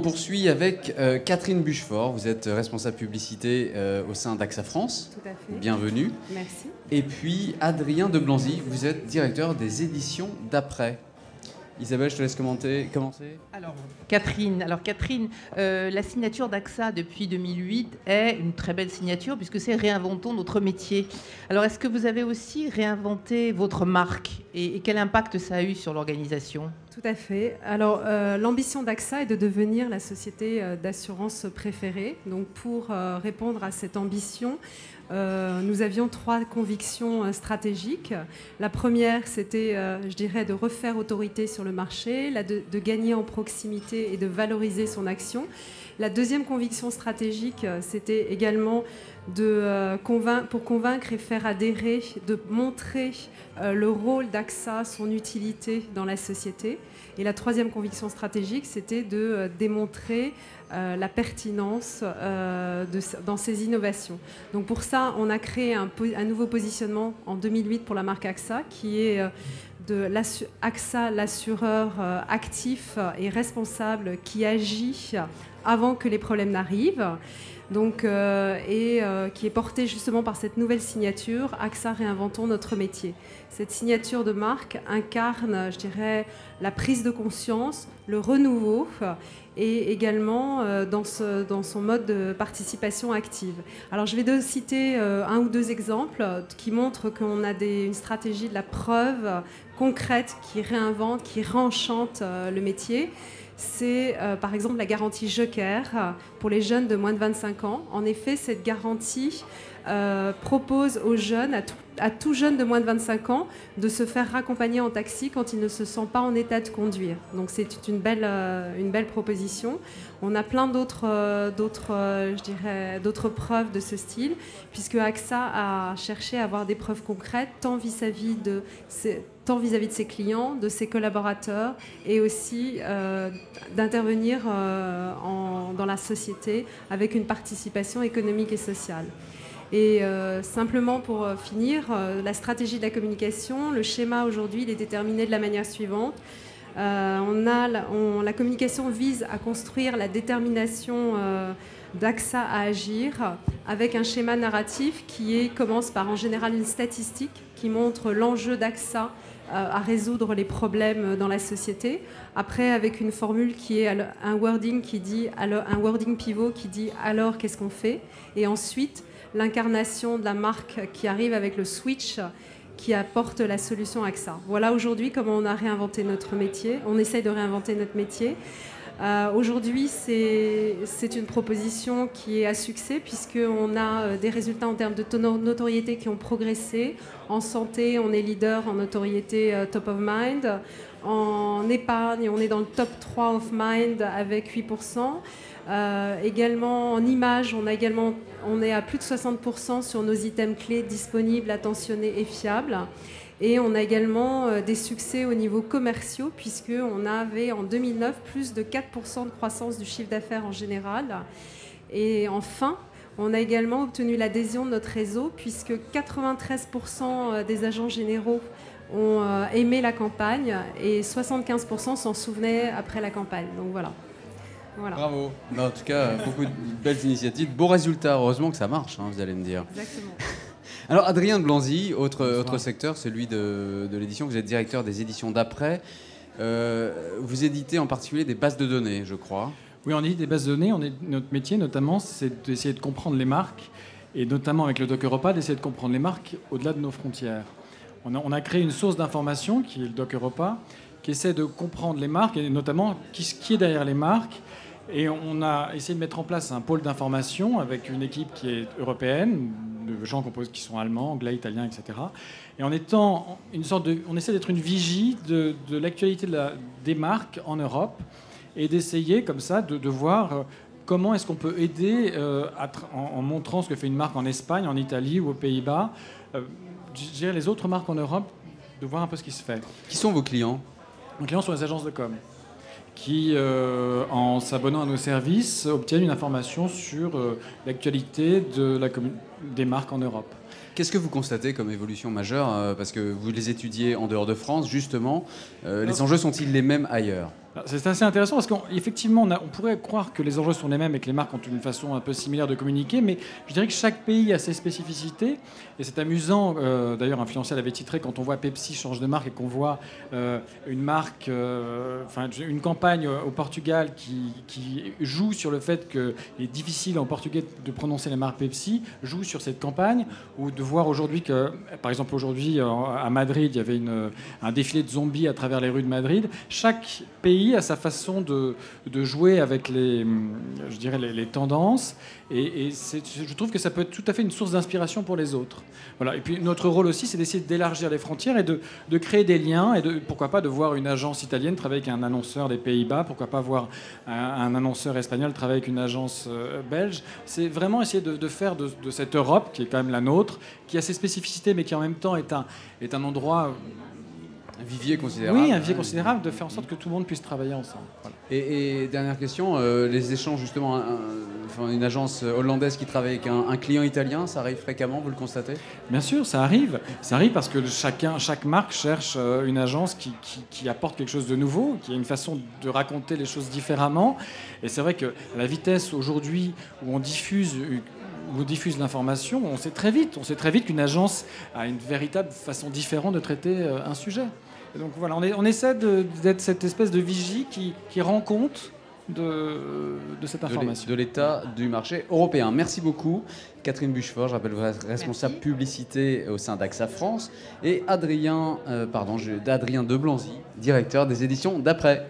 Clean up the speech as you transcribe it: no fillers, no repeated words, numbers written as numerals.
on poursuit avec Catherine Buchefort. Vous êtes responsable publicité au sein d'AXA France. Tout à fait. Bienvenue. Merci. Et puis Adrien de Blanzy, vous êtes directeur des éditions d'Après. Isabelle, je te laisse commencer. Alors Catherine, la signature d'AXA depuis 2008 est une très belle signature puisque c'est Réinventons notre métier. Alors est-ce que vous avez aussi réinventé votre marque et quel impact ça a eu sur l'organisation ? Tout à fait. Alors, l'ambition d'AXA est de devenir la société d'assurance préférée. Donc, pour répondre à cette ambition, nous avions 3 convictions stratégiques. La première, c'était, je dirais, de refaire autorité sur le marché, de gagner en proximité et de valoriser son action. La deuxième conviction stratégique, c'était également pour convaincre et faire adhérer, de montrer le rôle d'AXA, son utilité dans la société. Et la troisième conviction stratégique, c'était de démontrer la pertinence dans ces innovations. Donc pour ça, on a créé un nouveau positionnement en 2008 pour la marque AXA, qui est AXA, l'assureur actif et responsable qui agit avant que les problèmes n'arrivent. Donc, qui est porté justement par cette nouvelle signature, AXA Réinventons notre métier. Cette signature de marque incarne, je dirais, la prise de conscience, le renouveau et également dans son mode de participation active. Alors je vais citer un ou deux exemples qui montrent qu'on a une stratégie de la preuve concrète qui réinvente, qui réenchante le métier. C'est par exemple la garantie Joker pour les jeunes de moins de 25 ans. En effet, cette garantie propose aux jeunes, à tout jeune de moins de 25 ans, de se faire raccompagner en taxi quand il ne se sent pas en état de conduire. Donc c'est une belle proposition. On a plein d'autres preuves de ce style, puisque AXA a cherché à avoir des preuves concrètes, tant vis-à-vis de ses clients, de ses collaborateurs, et aussi d'intervenir dans la société avec une participation économique et sociale. Et simplement pour finir, la stratégie de la communication, le schéma aujourd'hui, il est déterminé de la manière suivante. La communication vise à construire la détermination d'AXA à agir avec un schéma narratif qui commence par en général une statistique qui montre l'enjeu d'AXA à résoudre les problèmes dans la société. Après, avec une formule qui est un wording pivot qui dit alors qu'est-ce qu'on fait, et ensuite l'incarnation de la marque qui arrive avec le switch qui apporte la solution AXA. Voilà aujourd'hui comment on a réinventé notre métier. On essaye de réinventer notre métier. Aujourd'hui, c'est une proposition qui est à succès puisqu'on a des résultats en termes de notoriété qui ont progressé. En santé, on est leader en notoriété top of mind. En épargne, on est dans le top 3 of mind avec 8%. Également en image, on est à plus de 60% sur nos items clés disponibles, attentionnés et fiables. Et on a également des succès au niveau commerciaux, puisqu'on avait en 2009 plus de 4% de croissance du chiffre d'affaires en général. Et enfin, on a également obtenu l'adhésion de notre réseau, puisque 93% des agents généraux ont aimé la campagne et 75% s'en souvenaient après la campagne. Donc voilà. Bravo. En tout cas, beaucoup de belles initiatives. Beaux résultats. Heureusement que ça marche, vous allez me dire. Exactement. Alors, Adrien de Blanzy, autre secteur, celui de l'édition. Vous êtes directeur des éditions d'Après. Vous éditez en particulier des bases de données, je crois. Oui, on édite des bases de données. Notre métier, notamment, c'est d'essayer de comprendre les marques, et notamment avec le Doc Europa, d'essayer de comprendre les marques au-delà de nos frontières. On a créé une source d'information, qui est le Doc Europa, qui essaie de comprendre les marques, et notamment qui est derrière les marques. Et on a essayé de mettre en place un pôle d'information avec une équipe qui est européenne, de gens qui sont allemands, anglais, italiens, etc. Et on essaie d'être une vigie de l'actualité des marques en Europe et d'essayer comme ça de voir comment est-ce qu'on peut aider en montrant ce que fait une marque en Espagne, en Italie ou aux Pays-Bas, les autres marques en Europe, de voir un peu ce qui se fait. Qui sont vos clients ? Nos clients sont les agences de com qui, en s'abonnant à nos services, obtiennent une information sur l'actualité des marques en Europe. Qu'est-ce que vous constatez comme évolution majeure parce que vous les étudiez en dehors de France, justement. Les enjeux sont-ils les mêmes ailleurs ? C'est assez intéressant parce qu'effectivement, on pourrait croire que les enjeux sont les mêmes et que les marques ont une façon un peu similaire de communiquer, mais je dirais que chaque pays a ses spécificités. Et c'est amusant, d'ailleurs, un financier l'avait titré, quand on voit Pepsi change de marque et qu'on voit une marque, une campagne au Portugal qui joue sur le fait qu'il est difficile en portugais de prononcer les marques Pepsi, joue sur cette campagne, ou de voir aujourd'hui que, par exemple, aujourd'hui à Madrid, il y avait un défilé de zombies à travers les rues de Madrid. Chaque pays a sa façon de jouer avec les tendances et je trouve que ça peut être tout à fait une source d'inspiration pour les autres. Voilà. Et puis notre rôle aussi, c'est d'essayer d'élargir les frontières et de créer des liens et pourquoi pas de voir une agence italienne travailler avec un annonceur des Pays-Bas, pourquoi pas voir un annonceur espagnol travailler avec une agence belge. C'est vraiment essayer de faire de cette Europe, qui est quand même la nôtre, qui a ses spécificités mais qui en même temps est un endroit... Un vivier considérable. Oui, un vivier considérable, de faire en sorte que tout le monde puisse travailler ensemble. Voilà. Et dernière question, les échanges justement, une agence hollandaise qui travaille avec un client italien, ça arrive fréquemment, vous le constatez ? Bien sûr, ça arrive. Ça arrive parce que chaque marque cherche une agence qui apporte quelque chose de nouveau, qui a une façon de raconter les choses différemment. Et c'est vrai que la vitesse aujourd'hui où on diffuse l'information, on sait très vite qu'une agence a une véritable façon différente de traiter un sujet. Et donc voilà, on essaie d'être cette espèce de vigie qui rend compte de cette information. De l'état du marché européen. Merci beaucoup. Catherine Buchefort, je rappelle, responsable publicité au sein d'AXA France, et Adrien de Blanzy, directeur des éditions d'Après.